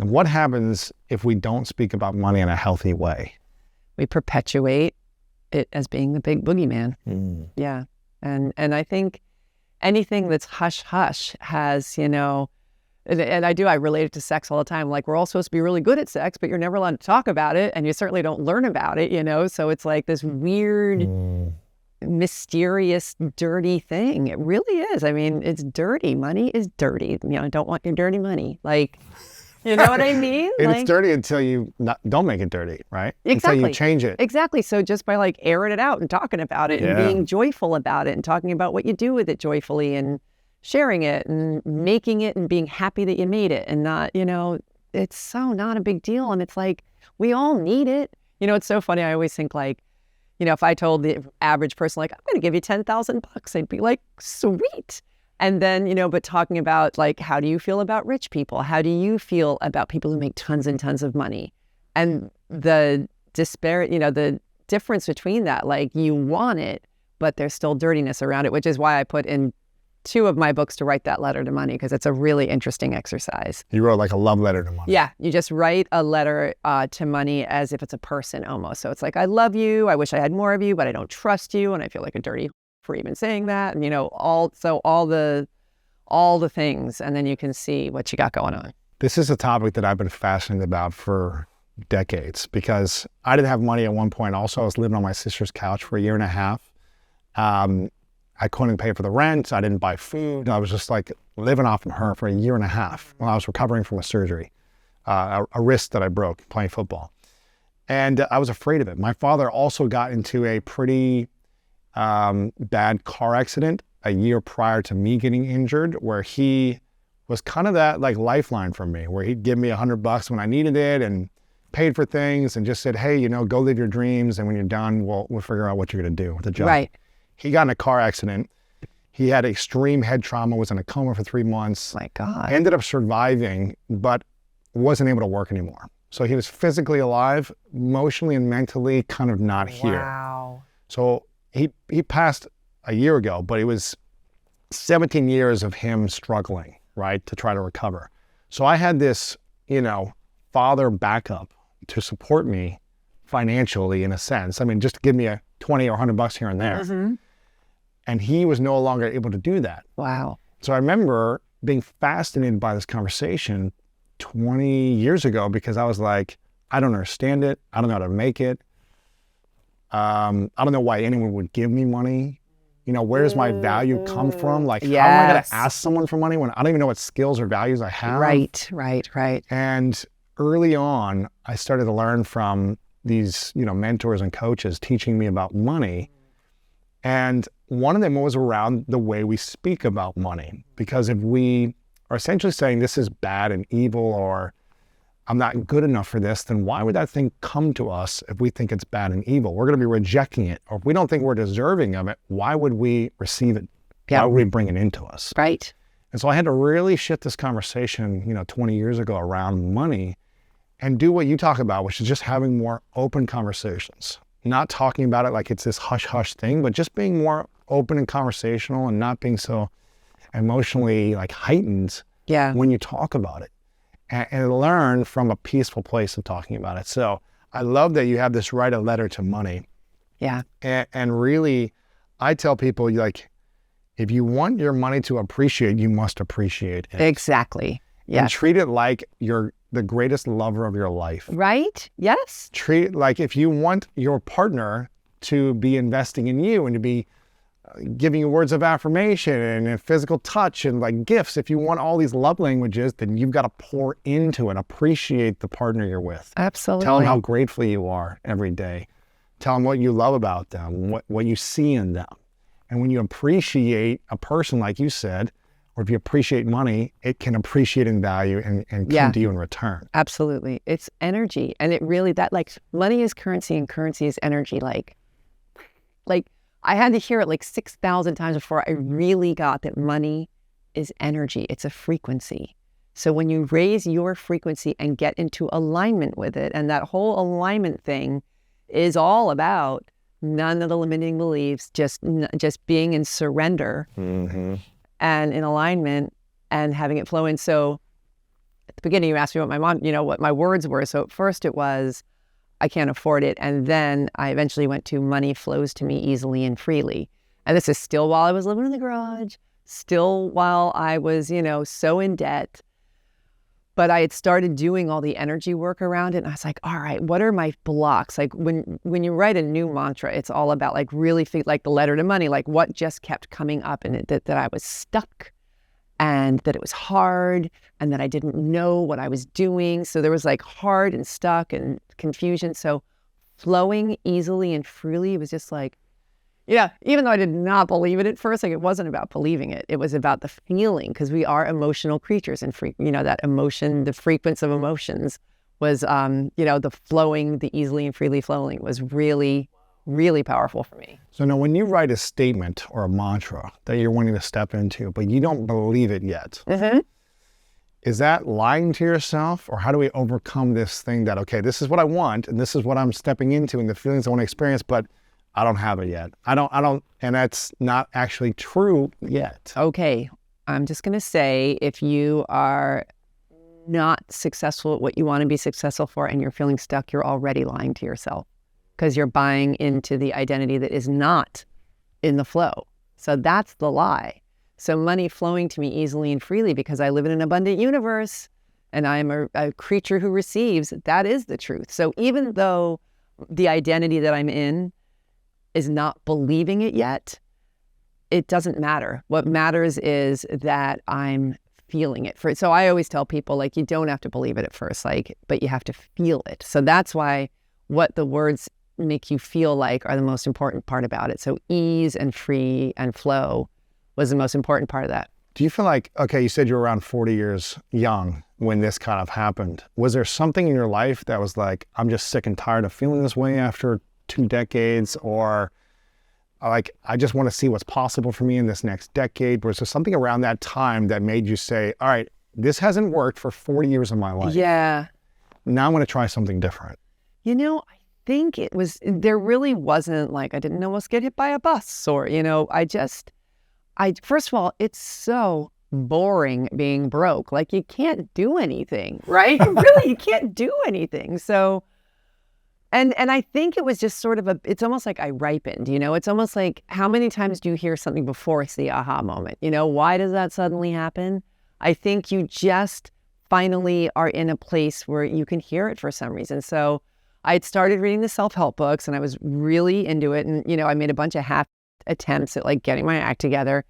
What happens if we don't speak about money in a healthy way? We perpetuate it as being the big boogeyman. Mm. Yeah. And I think anything that's hush-hush has, and I relate it to sex all the time. Like, we're all supposed to be really good at sex, but you're never allowed to talk about it, and you certainly don't learn about it, So it's like this weird, mysterious, dirty thing. It really is. I mean, it's dirty. Money is dirty. I don't want your dirty money. Like, you know what I mean? It's dirty until you don't make it dirty, right? Exactly. Until you change it. Exactly. So just by airing it out and talking about it and being joyful about it and talking about what you do with it joyfully and sharing it and making it and being happy that you made it and not, it's so not a big deal. And it's like, we all need it. It's so funny. I always think if I told the average person, I'm going to give you $10,000, they'd be like, sweet. And then, but talking about how do you feel about rich people? How do you feel about people who make tons and tons of money? And the disparate, the difference between that, you want it, but there's still dirtiness around it, which is why I put in 2 of my books to write that letter to money, because it's a really interesting exercise. You wrote a love letter to money. Yeah, you just write a letter to money as if it's a person almost. So it's I love you, I wish I had more of you, but I don't trust you, and I feel like a dirty for even saying that, and all the things, and then you can see what you got going on. This is a topic that I've been fascinated about for decades, because I didn't have money at one point. Also, I was living on my sister's couch for a year and a half. I couldn't pay for the rent. I didn't buy food. I was just living off of her for a year and a half while I was recovering from a surgery, a wrist that I broke playing football. And I was afraid of it. My father also got into a pretty bad car accident a year prior to me getting injured, where he was kind of that lifeline for me, where he'd give me $100 when I needed it and paid for things and just said, hey, go live your dreams, and when you're done, we'll figure out what you're going to do with the job. Right. He got in a car accident. He had extreme head trauma, was in a coma for 3 months. My God. Ended up surviving, but wasn't able to work anymore. So he was physically alive, emotionally and mentally kind of not here. Wow. So he passed a year ago, but it was 17 years of him struggling, right, to try to recover. So I had this, father backup to support me financially, in a sense. I mean, just to give me a 20 or $100 here and there. Mm-hmm. And he was no longer able to do that. Wow. So I remember being fascinated by this conversation 20 years ago, because I was like, I don't understand it. I don't know how to make it. I don't know why anyone would give me money. Where does my value come from? How am I going to ask someone for money when I don't even know what skills or values I have? Right. And early on, I started to learn from these, mentors and coaches teaching me about money. And one of them was around the way we speak about money. Because if we are essentially saying this is bad and evil, or I'm not good enough for this, then why would that thing come to us if we think it's bad and evil? We're going to be rejecting it. Or if we don't think we're deserving of it, why would we receive it? Yep. Why would we bring it into us? Right. And so I had to really shift this conversation, 20 years ago around money, and do what you talk about, which is just having more open conversations. Not talking about it like it's this hush-hush thing, but just being more open and conversational and not being so emotionally heightened when you talk about it. And learn from a peaceful place of talking about it. So I love that you have this write a letter to money. Yeah. And really, I tell people, if you want your money to appreciate, you must appreciate it. Exactly. Yeah. And treat it like you're the greatest lover of your life. Right? Yes. Treat it like if you want your partner to be investing in you and to be giving you words of affirmation and physical touch and gifts, if you want all these love languages, then you've got to pour into it. Appreciate the partner you're with. Absolutely. Tell them how grateful you are every day. Tell them what you love about them, what you see in them. And when you appreciate a person, like you said, or if you appreciate money, it can appreciate in value and come to you in return. Absolutely. It's energy. And it really, money is currency and currency is energy. I had to hear it 6,000 times before I really got that money is energy. It's a frequency. So when you raise your frequency and get into alignment with it, and that whole alignment thing is all about none of the limiting beliefs, just being in surrender and in alignment and having it flow in. So at the beginning you asked me what my mom, what my words were. So at first it was, I can't afford it. And then I eventually went to money flows to me easily and freely. And this is still while I was living in the garage, still while I was, so in debt. But I had started doing all the energy work around it. And I was like, all right, what are my blocks? Like when you write a new mantra, it's all about like really like the letter to money, like what just kept coming up in it, that I was stuck and that it was hard and that I didn't know what I was doing. So there was like hard and stuck and confusion. So flowing easily and freely was just like, yeah, even though I did not believe it at first, like it wasn't about believing it. It was about the feeling, because we are emotional creatures, and that emotion, the frequency of emotions was, the flowing, the easily and freely flowing was really, really powerful for me. So now when you write a statement or a mantra that you're wanting to step into, but you don't believe it yet, is that lying to yourself? Or how do we overcome this thing that, okay, this is what I want and this is what I'm stepping into and the feelings I want to experience, but I don't have it yet. I don't, and that's not actually true yet. Okay. I'm just going to say, if you are not successful at what you want to be successful for and you're feeling stuck, you're already lying to yourself, because you're buying into the identity that is not in the flow. So that's the lie. So money flowing to me easily and freely because I live in an abundant universe and I'm a creature who receives, that is the truth. So even though the identity that I'm in is not believing it yet, it doesn't matter. What matters is that I'm feeling it. So I always tell people, like, you don't have to believe it at first, but you have to feel it. So that's why what the words make you feel like are the most important part about it. So ease and free and flow was the most important part of that. Do you feel like, okay, you said you were around 40 years young when this kind of happened. Was there something in your life that was like, I'm just sick and tired of feeling this way after 2 decades, or like, I just want to see what's possible for me in this next decade? Was there something around that time that made you say, all right, this hasn't worked for 40 years of my life. Yeah. Now I'm going to try something different. I think there really wasn't like, I didn't almost get hit by a bus or, first of all, it's so boring being broke. Like, you can't do anything, right? Really, you can't do anything. So, and I think it was just sort of it's almost like I ripened, it's almost like, how many times do you hear something before it's the aha moment? Why does that suddenly happen? I think you just finally are in a place where you can hear it for some reason. So I had started reading the self-help books and I was really into it. And, I made a bunch of half attempts at like getting my act together.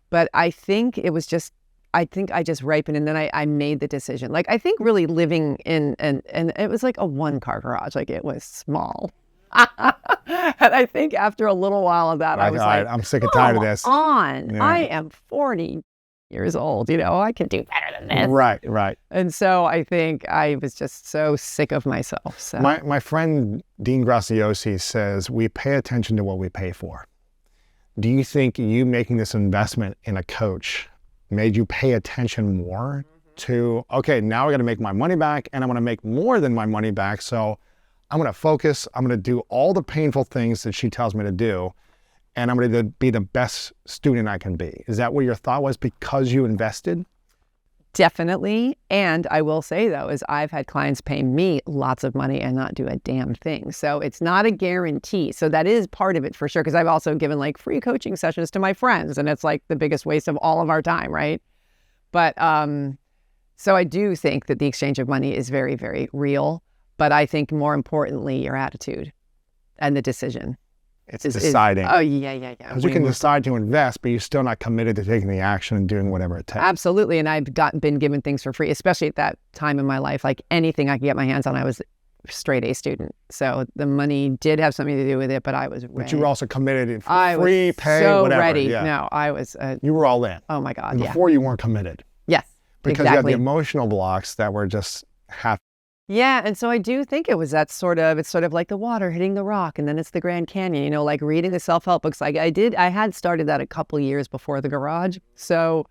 But I think I just ripened, and then I made the decision. Like, I think really living in, and it was like a 1-car garage, like it was small. And I think after a little while of that, I was like, I'm sick and tired of this. Yeah. I am 40 years old, I can do better than this. Right. And so I think I was just so sick of myself. So my friend Dean Graziosi says, we pay attention to what we pay for. Do you think you making this investment in a coach made you pay attention more to, okay, now I got to make my money back, and I want to make more than my money back. So I'm going to focus. I'm going to do all the painful things that she tells me to do, and I'm going to be the best student I can be. Is that what your thought was because you invested? Definitely. And I will say, though, is I've had clients pay me lots of money and not do a damn thing. So it's not a guarantee. So that is part of it for sure. Because I've also given like free coaching sessions to my friends, and it's like the biggest waste of all of our time, right? But so I do think that the exchange of money is very, very real. But I think more importantly, your attitude and the decision. It's deciding. Oh, yeah. Because you can decide to invest, but you're still not committed to taking the action and doing whatever it takes. Absolutely. And I've been given things for free, especially at that time in my life. Like anything I could get my hands on, I was a straight A student. So the money did have something to do with it, but I was ready. But you were also committed in I free, was pay, so whatever. ready. Yeah. No, I was. You were all in. Oh my God, and yeah. Before you weren't committed. Yes, because exactly. you had the emotional blocks that were just half. Yeah, and so I do think it was it's sort of like the water hitting the rock, and then it's the Grand Canyon, like reading the self-help books. Like I had started that a couple years before the garage. So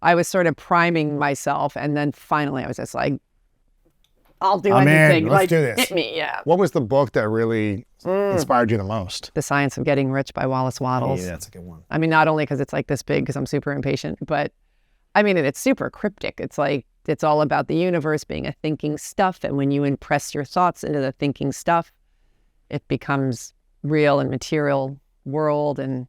I was sort of priming myself, and then finally I was just like, I'll do anything. Let's do this. Hit me, yeah. What was the book that really inspired you the most? The Science of Getting Rich by Wallace Wattles. Yeah, that's a good one. I mean, not only because it's like this big, because I'm super impatient, but I mean, it's super cryptic. It's like, it's all about the universe being a thinking stuff. And when you impress your thoughts into the thinking stuff, it becomes real and material world. And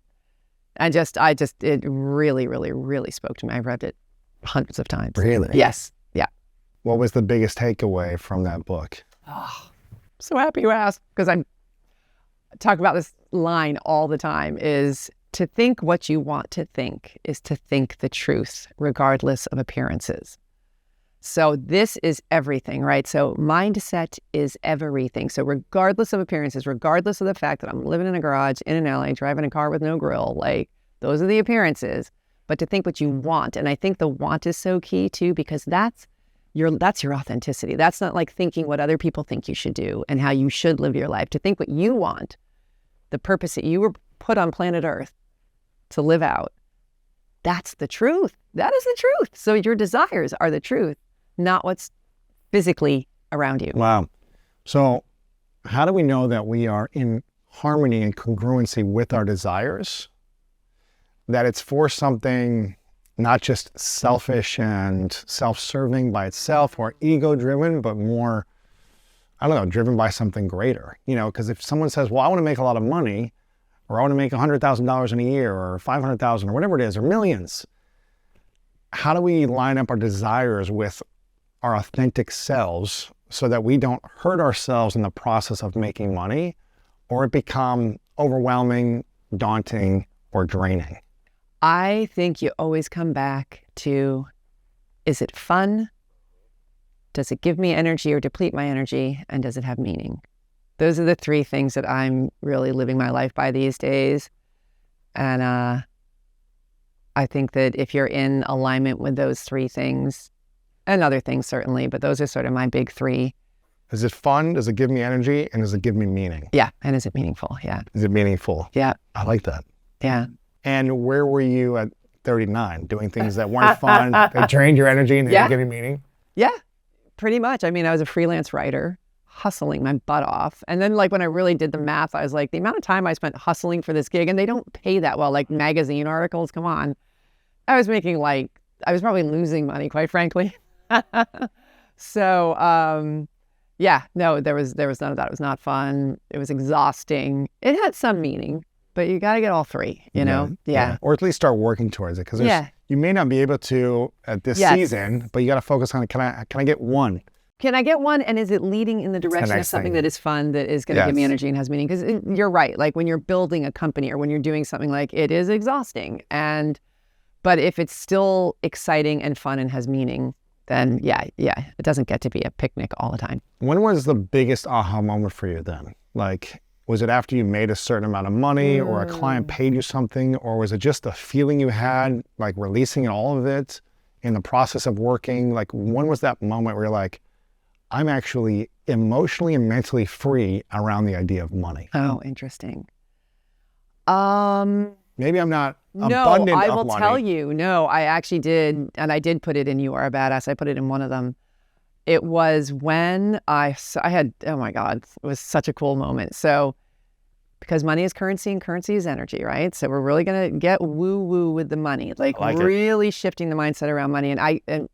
it really, really, really spoke to me. I've read it hundreds of times. Really? Yes. Yeah. What was the biggest takeaway from that book? Oh, so happy you asked, because I talk about this line all the time, is to think what you want to think is to think the truth, regardless of appearances. So this is everything, right? So mindset is everything. So regardless of appearances, regardless of the fact that I'm living in a garage, in an alley, driving a car with no grill, like those are the appearances, but to think what you want. And I think the want is so key too, because that's your authenticity. That's not like thinking what other people think you should do and how you should live your life. To think what you want, the purpose that you were put on planet Earth to live out, that's the truth. That is the truth. So your desires are the truth, not what's physically around you. Wow. So how do we know that we are in harmony and congruency with our desires? That it's for something not just selfish and self-serving by itself or ego-driven, but more, I don't know, driven by something greater. You know, because if someone says, well, I want to make a lot of money, or I want to make $100,000 in a year, or $500,000, or whatever it is, or millions, how do we line up our desires with our authentic selves so that we don't hurt ourselves in the process of making money, or it become overwhelming, daunting, or draining? I think you always come back to, is it fun? Does it give me energy or deplete my energy? And does it have meaning? Those are the three things that I'm really living my life by these days. And I think that if you're in alignment with those three things, and other things certainly, but those are sort of my big three. Is it fun? Does it give me energy? And does it give me meaning? Yeah. And is it meaningful? Yeah. Is it meaningful? Yeah. I like that. Yeah. And where were you at 39? Doing things that weren't fun, that drained your energy and they didn't give you meaning? Yeah, pretty much. I mean, I was a freelance writer, hustling my butt off. And then like when I really did the math, I was like, the amount of time I spent hustling for this gig, and they don't pay that well, like magazine articles, come on. I was probably losing money, quite frankly. So, yeah, no, there was none of that. It was not fun. It was exhausting. It had some meaning, but you got to get all three, you know? Yeah. Or at least start working towards it. Because you may not be able to at this season, but you got to focus on, can I get one? Can I get one? And is it leading in the direction of something that is fun, that is going to give me energy and has meaning? Because you're right. Like when you're building a company or when you're doing something, like it is exhausting. But if it's still exciting and fun and has meaning, then it doesn't get to be a picnic all the time. When was the biggest aha moment for you then? Like, was it after you made a certain amount of money or a client paid you something, or was it just a feeling you had, like releasing all of it in the process of working? Like, when was that moment where you're like, I'm actually emotionally and mentally free around the idea of money? Oh, interesting. Maybe I'm not abundant of money. No, I will tell you. No, I actually did. And I did put it in You Are a Badass. I put it in one of them. It was when I had, oh my God, it was such a cool moment. So, because money is currency and currency is energy, right? So we're really going to get woo-woo with the money, like really shifting the mindset around money. And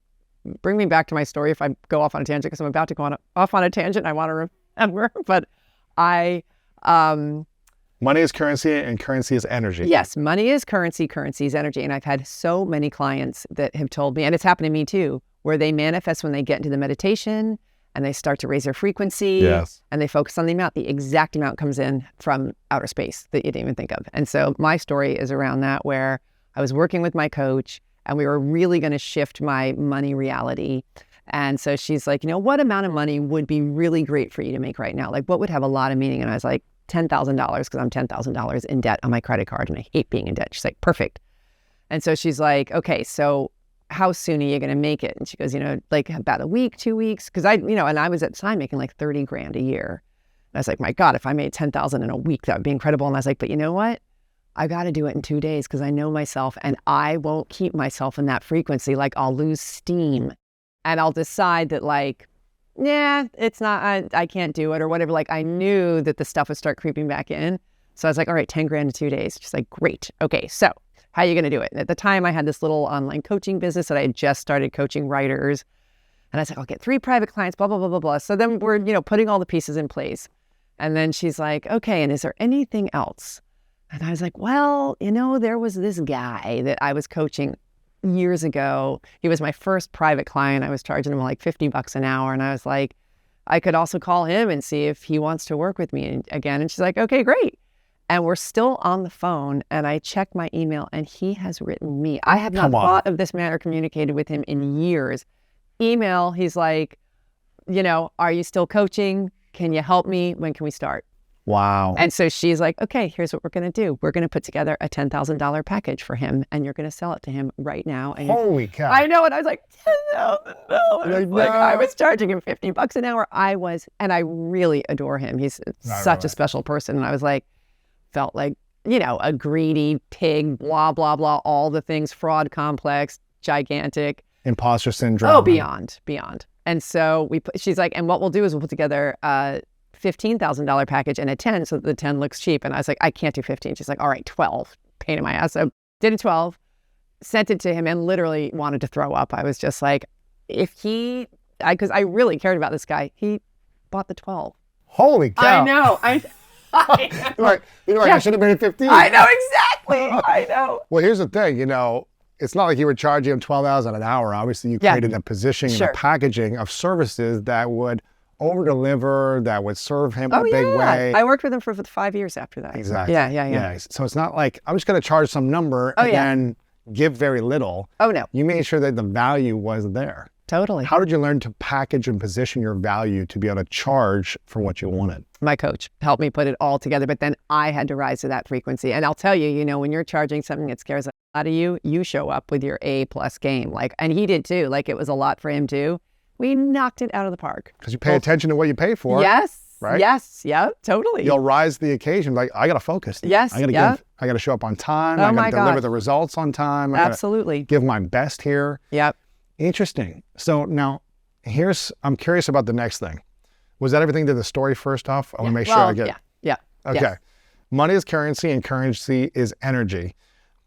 bring me back to my story if I go off on a tangent, because I'm about to go off on a tangent. I want to remember, but money is currency and currency is energy. Yes, money is currency, currency is energy. And I've had so many clients that have told me, and it's happened to me too, where they manifest when they get into the meditation and they start to raise their frequency and they focus on the amount, the exact amount comes in from outer space that you didn't even think of. And so my story is around that, where I was working with my coach and we were really going to shift my money reality. And so she's like, what amount of money would be really great for you to make right now? Like, what would have a lot of meaning? And I was like, $10,000, because I'm $10,000 in debt on my credit card and I hate being in debt. She's like, perfect. And so she's like, okay, so how soon are you going to make it? And she goes, like about a week, 2 weeks. Because and I was at the time making like 30 grand a year. And I was like, my God, if I made 10,000 in a week, that would be incredible. And I was like, but you know what? I got to do it in 2 days, because I know myself and I won't keep myself in that frequency. Like I'll lose steam and I'll decide that like, it's not, I can't do it or whatever. Like I knew that the stuff would start creeping back in. So I was like, all right, 10 grand in 2 days. She's like, great. Okay. So how are you going to do it? And at the time I had this little online coaching business that I had just started coaching writers. And I was like, I'll get 3 private clients, blah, blah, blah, blah, blah. So then we're, putting all the pieces in place. And then she's like, okay, and is there anything else? And I was like, well, there was this guy that I was coaching years ago. He was my first private client. I was charging him like $50 an hour. And I was like, I could also call him and see if he wants to work with me again. And she's like, okay, great. And we're still on the phone. And I checked my email and he has written me. I have not thought of this man or communicated with him in years. Email, he's like, are you still coaching? Can you help me? When can we start? Wow. And so she's like, okay, here's what we're going to do. We're going to put together a $10,000 package for him and you're going to sell it to him right now. And holy cow. I know. And I was like, $10,000. I was charging him $50 an hour. And I really adore him. He's such a special person. And I was like, felt like, a greedy pig, blah, blah, blah, all the things, fraud complex, gigantic. Imposter syndrome. Oh, beyond. And so she's like, and what we'll do is we'll put together a $15,000 package and a 10 so that the 10 looks cheap. And I was like, I can't do 15. She's like, all right, 12. Pain in my ass. So did a 12, sent it to him and literally wanted to throw up. I was just like, because I really cared about this guy, he bought the 12. Holy cow. I know. I should have made it 15. I know, exactly. I know. Well, here's the thing, it's not like you were charging him $12 an hour. Obviously, you created a positioning and a packaging of services that would over-deliver, that would serve him in a big way. I worked with him for 5 years after that. Exactly. Yeah. So it's not like, I'm just going to charge some number and then give very little. Oh, no. You made sure that the value was there. Totally. How did you learn to package and position your value to be able to charge for what you wanted? My coach helped me put it all together, but then I had to rise to that frequency. And I'll tell you, when you're charging something that scares out of you, you show up with your A+ game. And he did too. It was a lot for him too. We knocked it out of the park. Because you pay attention to what you pay for. Yes. Right? Yes. Yeah, totally. You'll rise to the occasion. I got to focus. Yes. I got to show up on time. I got to deliver the results on time. Absolutely. Give my best here. Yep. Interesting. So now I'm curious about the next thing. Was that everything to the story first off? I want to make sure I get it. Yeah. Okay. Yes. Money is currency and currency is energy.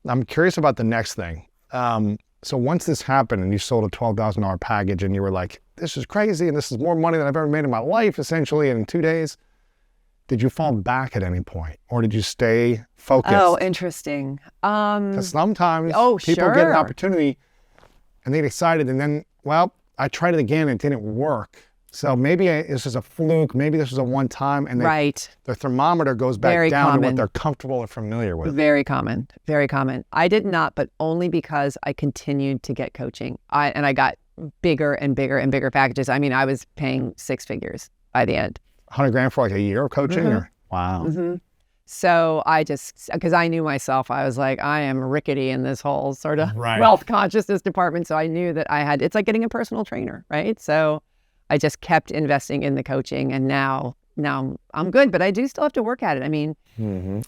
I'm curious about the next thing. So once this happened and you sold a $12,000 package and you were like, this is crazy and this is more money than I've ever made in my life, essentially, in 2 days, did you fall back at any point or did you stay focused? Oh, interesting. Because sometimes people get an opportunity and they get excited and then, I tried it again and it didn't work. So maybe this was a fluke, maybe this was a one time and the thermometer goes back down to what they're comfortable or familiar with. Very common, very common. I did not, but only because I continued to get coaching. I got bigger and bigger and bigger packages. I mean, I was paying 6 figures by the end. $100,000 for a year of coaching? Or? Wow. Mm-hmm. So because I knew myself, I was like, I am rickety in this whole sort of wealth consciousness department. So I knew that it's like getting a personal trainer, right? So I just kept investing in the coaching and now I'm good, but I do still have to work at it. I mean,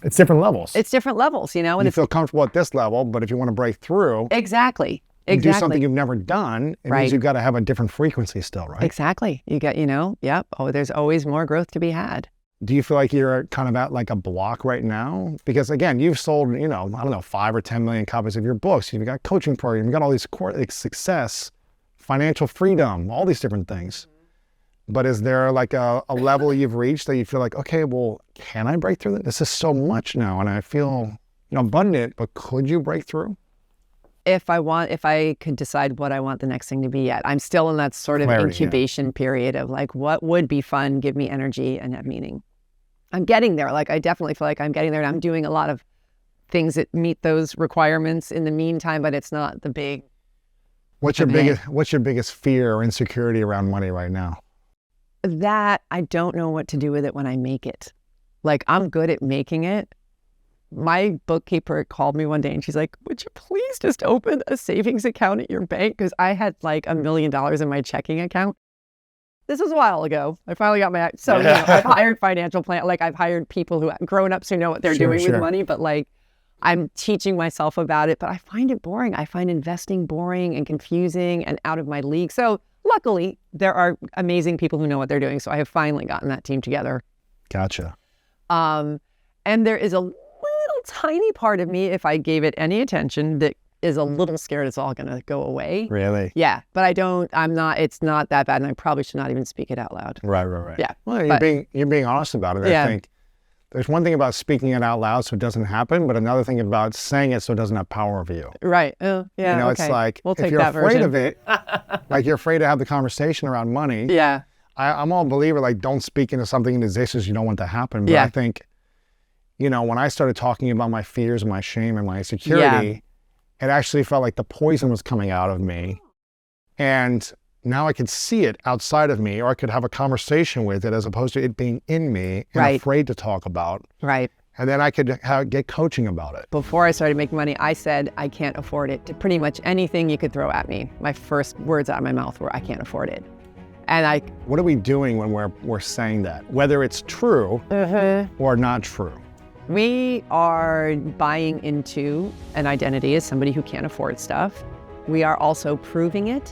it's different levels. It's different levels, And you feel comfortable at this level, but if you want to break through. Exactly. Do something you've never done, it means you've got to have a different frequency still, right? Exactly. You got, there's always more growth to be had. Do you feel like you're kind of at like a block right now? Because again, you've sold, 5 or 10 million copies of your books. You've got coaching programs, you've got all these success, financial freedom, all these different things. But is there like a level you've reached that you feel like, okay, well, can I break through this? This is so much now and I feel abundant, but could you break through? If I could decide what I want the next thing to be yet. I'm still in that sort of incubation period of like, what would be fun, give me energy and have meaning. I'm getting there. I definitely feel like I'm getting there and I'm doing a lot of things that meet those requirements in the meantime, but it's not the big. What's your biggest fear or insecurity around money right now? That I don't know what to do with it when I make it. I'm good at making it. My bookkeeper called me one day and she's like, would you please just open a savings account at your bank? Because I had $1 million in my checking account. This was a while ago. I finally got my, I've hired financial I've hired people grown-ups who know what they're doing with money, but I'm teaching myself about it, but I find it boring. I find investing boring and confusing and out of my league. So luckily there are amazing people who know what they're doing. So I have finally gotten that team together. Gotcha. And there is a tiny part of me, if I gave it any attention, that is a little scared it's all going to go away. Really? Yeah. But it's not that bad. And I probably should not even speak it out loud. Right. Yeah. Well, you're being honest about it. Yeah. I think there's one thing about speaking it out loud so it doesn't happen, but another thing about saying it so it doesn't have power over you. Right. Oh, yeah. You know, okay. it's like, we'll if take you're that afraid version. of it, like you're afraid to have the conversation around money. Yeah. I'm all a believer, like, don't speak into something in existence you don't want to happen. But Yeah. I think, you know, when I started talking about my fears and my shame and my insecurity, it actually felt like the poison was coming out of me. And now I could see it outside of me, or I could have a conversation with it as opposed to it being in me and Right. afraid to talk about. Right. And then I could get coaching about it. Before I started making money, I said, I can't afford it to pretty much anything you could throw at me. My first words out of my mouth were, I can't afford it. And What are we doing when we're saying that? Whether it's true or not true. we are buying into an identity as somebody who can't afford stuff. We are also proving it